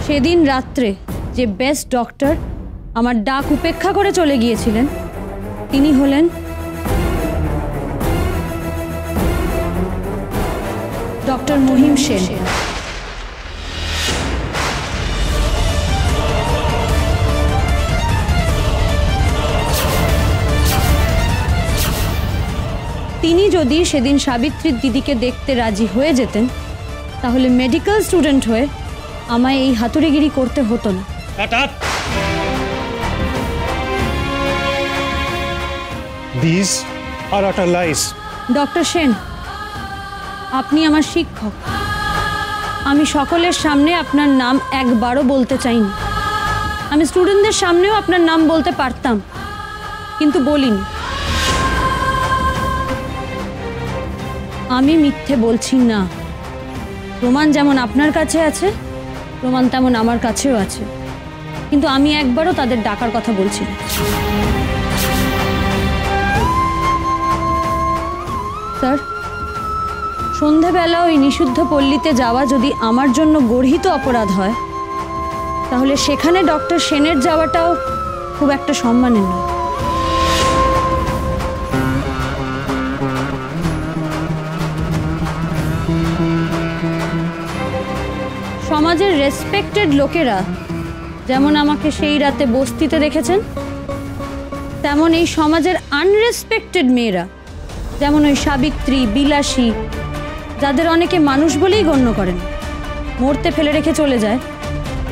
সেদিন রাত্রে যে বেস্ট ডক্টর আমার ডাক উপেক্ষা করে চলে গিয়েছিলেন তিনি হলেন ডক্টর মহিম সেন। তিনি যদি সেদিন সাবিত্রীর দিদিকে দেখতে রাজি হয়ে যেতেন তাহলে মেডিকেল স্টুডেন্ট হয়ে আমায় এই হাতুড়িগিরি করতে হতো না। These are utter lies. Doctor Sen, আপনি আমার শিক্ষক। আমি সকলের সামনে আপনার নাম একবারও বলতে চাইনি। আমি স্টুডেন্টদের সামনেও আপনার নাম বলতে পারতাম, কিন্তু বলিনি। আমি মিথ্যে বলছি না। প্রমাণ যেমন আপনার কাছে আছে, প্রমাণ তেমন আমার কাছেও আছে, কিন্তু আমি একবারও তাদের ডাকার কথা বলছি না। স্যার, সন্ধেবেলা ওই নিষিদ্ধ পল্লীতে যাওয়া যদি আমার জন্য গর্হিত অপরাধ হয় তাহলে সেখানে ডক্টর সেনের যাওয়াটাও খুব একটা সম্মানের নয়। সমাজের রেসপেক্টেড লোকেরা যেমন আমাকে সেই রাতে বস্তিতে দেখেছেন, তেমন এই সমাজের আনরেসপেক্টেড মেয়েরা যেমন ওই সাবিত্রী, বিলাসী, যাদের অনেকে মানুষ বলেই গণ্য করেন, মরতে ফেলে রেখে চলে যায়,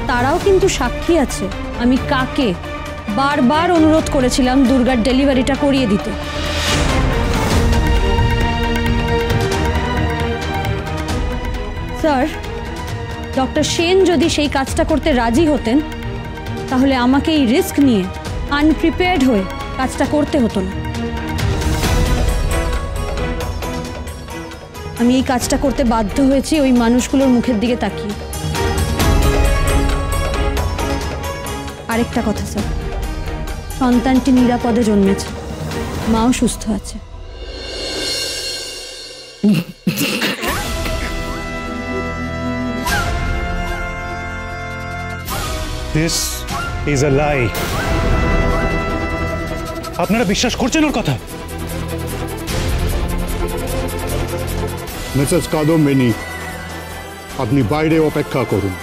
তারাও কিন্তু সাক্ষী আছে আমি কাকে বারবার অনুরোধ করেছিলাম দুর্গার ডেলিভারিটা করিয়ে দিতে। স্যার, ডক্টর সেন যদি সেই কাজটা করতে রাজি হতেন তাহলে আমাকে এই রিস্ক নিয়ে আনপ্রিপেয়ার্ড হয়ে কাজটা করতে হতো না। আমি এই কাজটা করতে বাধ্য হয়েছি ওই মানুষগুলোর মুখের দিকে তাকিয়ে। আরেকটা কথা স্যার, সন্তানটি নিরাপদে জন্মেছে, মাও সুস্থ আছে। This is a lie. আপনারা বিশ্বাস করছেন ওর কথা? মিসেস কাদম্বিনী, আপনি বাইরে অপেক্ষা করুন।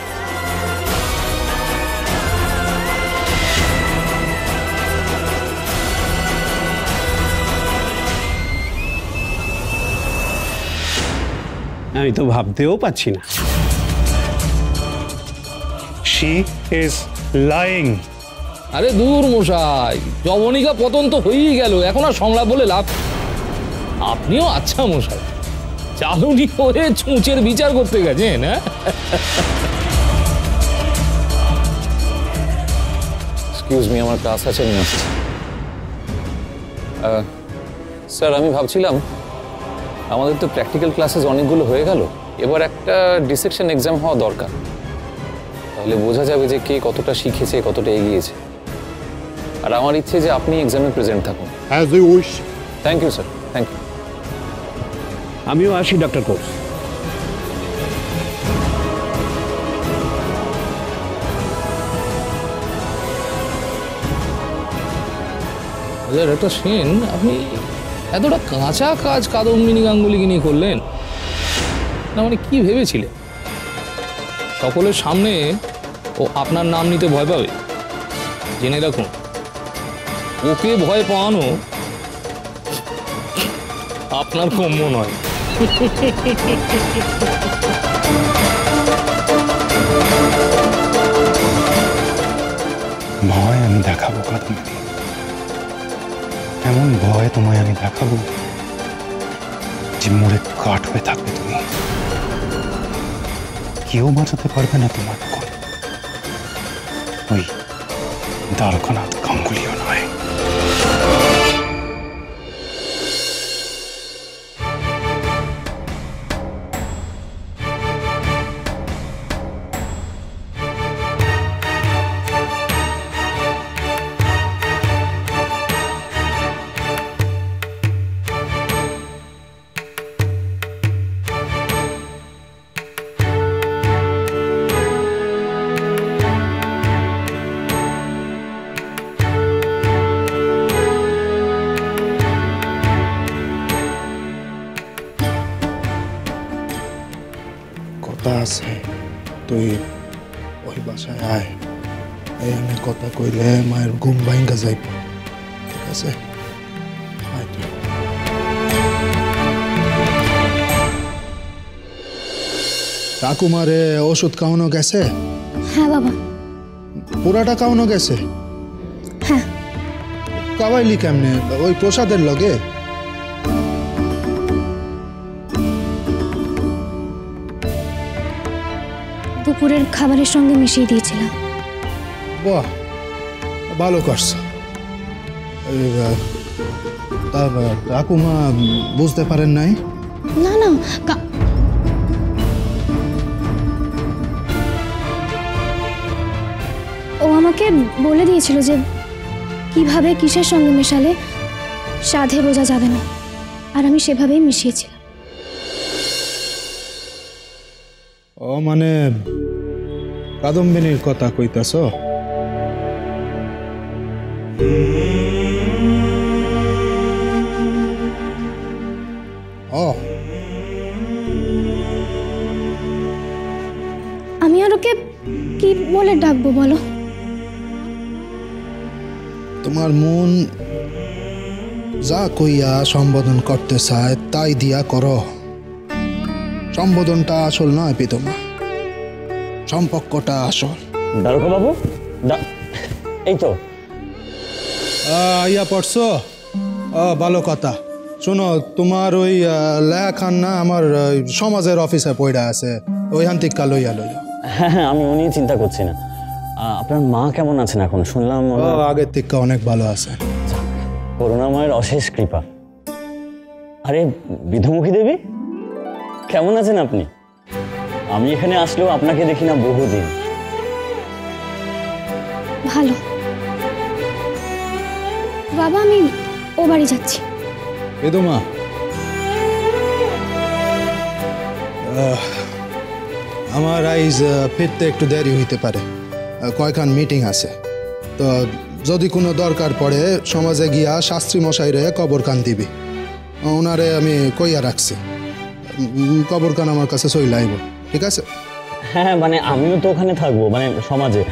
আমি তো ভাবতেও পাচ্ছি না। She is lying. আরে দূর মশাই, জবনিকা পতন তো হয়েই গেল, এখন আর সংলাপ বলে লাভ। আপনিও আচ্ছা মশাই, চালুনি হয়ে ছুঁচের বিচার করতে গেছেন। এক্সকিউজ মি, আমার ক্লাস আছে, আমি আসছি। স্যার, আমি ভাবছিলাম আমাদের তো প্র্যাকটিক্যাল ক্লাসেস অনেকগুলো হয়ে গেল, এবার একটা ডিসেকশন এক্সাম হওয়া দরকার। তাহলে বোঝা যাবে যে কে কতটা শিখেছে, কতটা এগিয়েছে। আর আমার ইচ্ছে যে আপনি এক্সামে প্রেজেন্ট থাকুন। As you wish. Thank you sir, thank you. আমিও আসি ডক্টর কোর্স। একটা সেন, আপনি এতটা কাঁচা কাজ কাদম্বিনী গাঙ্গুলিকে নিয়ে করলেন না? মানে কি ভেবেছিলেন সকলের সামনে ও আপনার নাম নিতে ভয় পাবে? জেনে রাখুন, ওকে ভয় পাওয়ানো আপনার কম্য নয়। ভয় আমি দেখাবো কাদম্বিনী, এমন ভয় তোমায় আমি দেখাবো যে মরে কাঠ হয়ে থাকবে তুমি। কেউ বাঁচাতে পারবে না তোমার কোন ওই দ্বারকানাথ গাঙ্গুলিও নয়। তুই ওই বাসায় আয়, এখানে কথা কইলে মায়ের ঘুম ভাঙ্গা যাইব, ঠিক আছে? আয় তুই। ঠাকুমারে ওষুধ খাওয়ানো গেছে? হ্যাঁ বাবা। পুরাটা খাওয়ানো গেছে? হ্যাঁ। খাওয়াইলি কেমনে? ওই প্রসাদের লগে? দুপুরের খাবারের সঙ্গে মিশিয়ে দিয়েছিলাম। বাহ, ভালো করছ। ঠাকুমা বুঝতে পারেন নাই? না না, ও আমাকে বলে দিয়েছিল যে কিভাবে কিসের সঙ্গে মেশালে স্বাদে বোঝা যাবে না, আর আমি সেভাবেই মিশিয়েছিলাম। ও মানে কাদম্বিনীর কথা কইতাছ? ও, আমি আর ওকে কি বলে ডাকবো বলো? তোমার মন যা কইয়া সম্বোধন করতে চায় তাই দিয়া করো। সম্বোধনটা আসল নয় পিতমা, সম্পর্কটা আসল। দারোগা বাবু, এই তো ইয়া পড়ছো? ভালো কথা। শোনো, তোমার ওই লেখান না আমার সমাজের অফিসে পড়া আছে, ওইখান থেকে লইয়া লইয়া। হ্যাঁ হ্যাঁ, আমি উনি চিন্তা করছি না। আপনার মা কেমন আছেন এখন? শুনলাম আগের থেকে অনেক ভালো আছে। করুণাময়ের অশেষ কৃপা। আরে বিধুমুখী দেবী, কেমন আছেন আপনি? আমি এখানে আসলেও আপনাকে দেখি না বহুদিন। ভালো বাবা, আমি ও বাড়ি যাচ্ছি। বেদমা, আমার আইজ ফিরতে একটু দেরি হইতে পারে, কয়খান মিটিং আছে। তো যদি কোনো দরকার পড়ে সমাজে গিয়া শাস্ত্রী মশাইরে কবরকান দিবি, ওনারে আমি কইয়া রাখছি। কবরকান আমার কাছে চলে আইব, ঠিক আছে? হ্যাঁ, মানে আমিও তো ওখানে থাকবো, মানে সমাজে।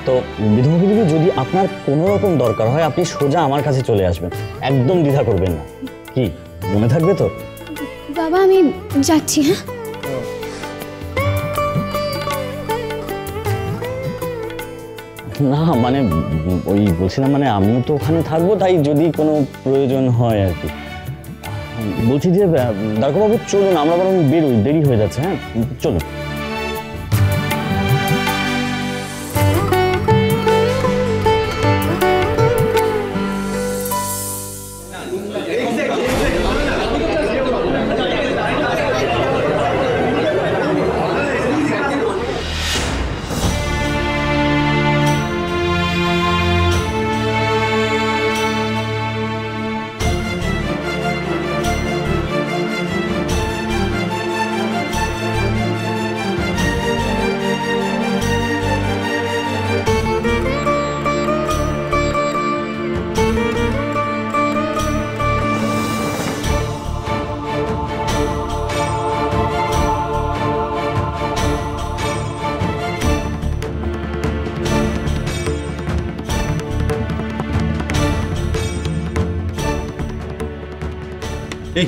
তো বিধুমুখী দেবী, যদি আপনার কোনো রকম দরকার হয় আপনি সোজা আমার কাছে চলে আসবেন, একদম দ্বিধা করবেন না। কি মনে থাকবে তো? বাবা আমি যাচ্ছি। হ্যাঁ, না মানে ওই বলছিলাম, মানে আমিও তো ওখানে থাকবো, তাই যদি কোনো প্রয়োজন হয় আর কি। বলছি যে দারোগাবাবু চলুন, আমরা বরং বেরোই, দেরি হয়ে যাচ্ছে। হ্যাঁ চলুন।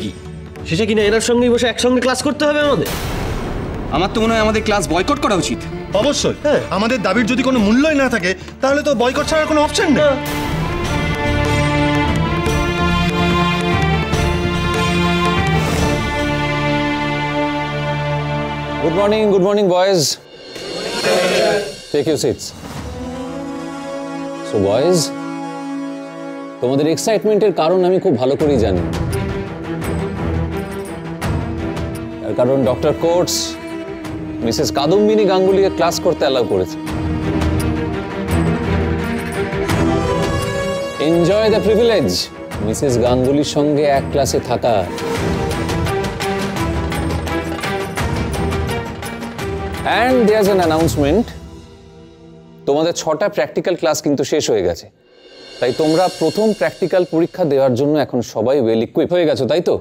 কি শেষে কিনা এনার সঙ্গেই বসে একসঙ্গে ক্লাস করতে হবে আমাদের? আমার তো মনে হয় আমাদের ক্লাস বয়কট করা উচিত। অবশ্যই। আমাদের দাবির যদি কোনো মূল্যই না থাকে তাহলে তো বয়কট ছাড়ার কোনো অপশন নেই। Good morning, boys. Take your seats. So, boys, তোমাদের এক্সাইটমেন্টের কারণ আমি খুব ভালো করেই জানি। তার কারণ ডক্টর কোর্টস মিসেস কাদম্বিনী গাঙ্গুলিকে ক্লাস করতে অ্যালাউ করেছে। এনজয় দ্য প্রিভিলেজ মিসেস গাঙ্গুলির সঙ্গে এক ক্লাসে থাকা। And there's an announcement. তোমাদের 6টা প্র্যাকটিক্যাল ক্লাস কিন্তু শেষ হয়ে গেছে, তাই তোমরা প্রথম প্র্যাকটিক্যাল পরীক্ষা দেওয়ার জন্য এখন সবাই ওয়েল ইকুইপ হয়ে গেছো, তাই তো?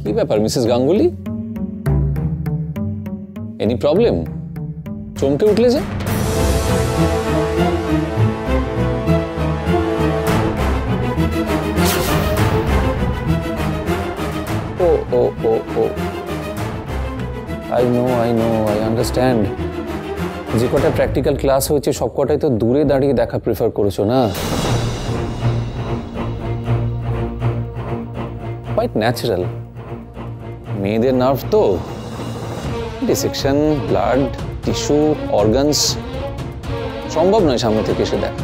কি ব্যাপার মিসেস গাঙ্গুলি, এনি প্রবলেম? চমকে উঠলে যে? ও ও ও ও আই নো, আই আন্ডারস্ট্যান্ড। যে কটা প্র্যাকটিক্যাল ক্লাস হয়েছে সব কটাই তো দূরে দাঁড়িয়ে দেখা প্রেফার করেছো না? Quite natural. মেয়েদের নার্ভ তো, ডিসেকশন, ব্লাড, টিস্যু, অর্গানস সম্ভব নয় সামনে থেকে এসে দেখা।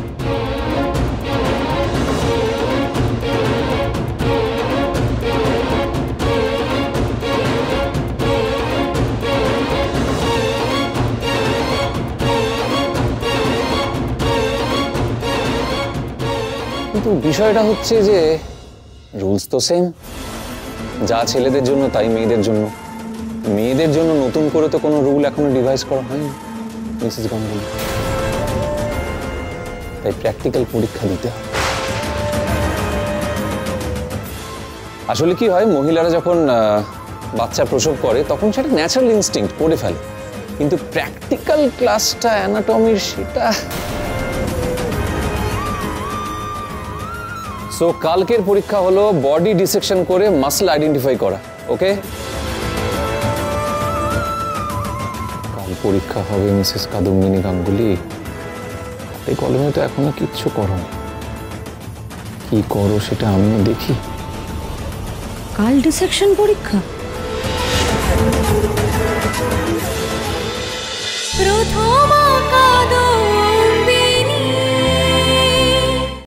কিন্তু বিষয়টা হচ্ছে যে রুলস তো সেম, যা ছেলেদের জন্য তাই মেয়েদের জন্য। মেয়েদের জন্য নতুন করে তো কোনো রুল এখনো ডিভাইস করা হয়নি মিসেস গাঙ্গুলি। তাই প্র্যাকটিক্যাল পরীক্ষা দিতে হবে। আসলে কি হয়, মহিলারা যখন বাচ্চা প্রসব করে তখন সেটা ন্যাচারাল ইনস্টিংক্ট করে ফেলে, কিন্তু প্র্যাকটিক্যাল ক্লাসটা অ্যানাটমির সেটা। সো কালকের পরীক্ষা হলো বডি ডিসেকশন করে মাসল আইডেন্টিফাই করা। ওকে, কাল পরীক্ষা হবে মিসেস কাদম্বিনী গাঙ্গুলি। এই কলমে তো এখনো কিচ্ছু করোনি, কি করো সেটা আমিও দেখি। কাল ডিসেকশন পরীক্ষা? প্রথম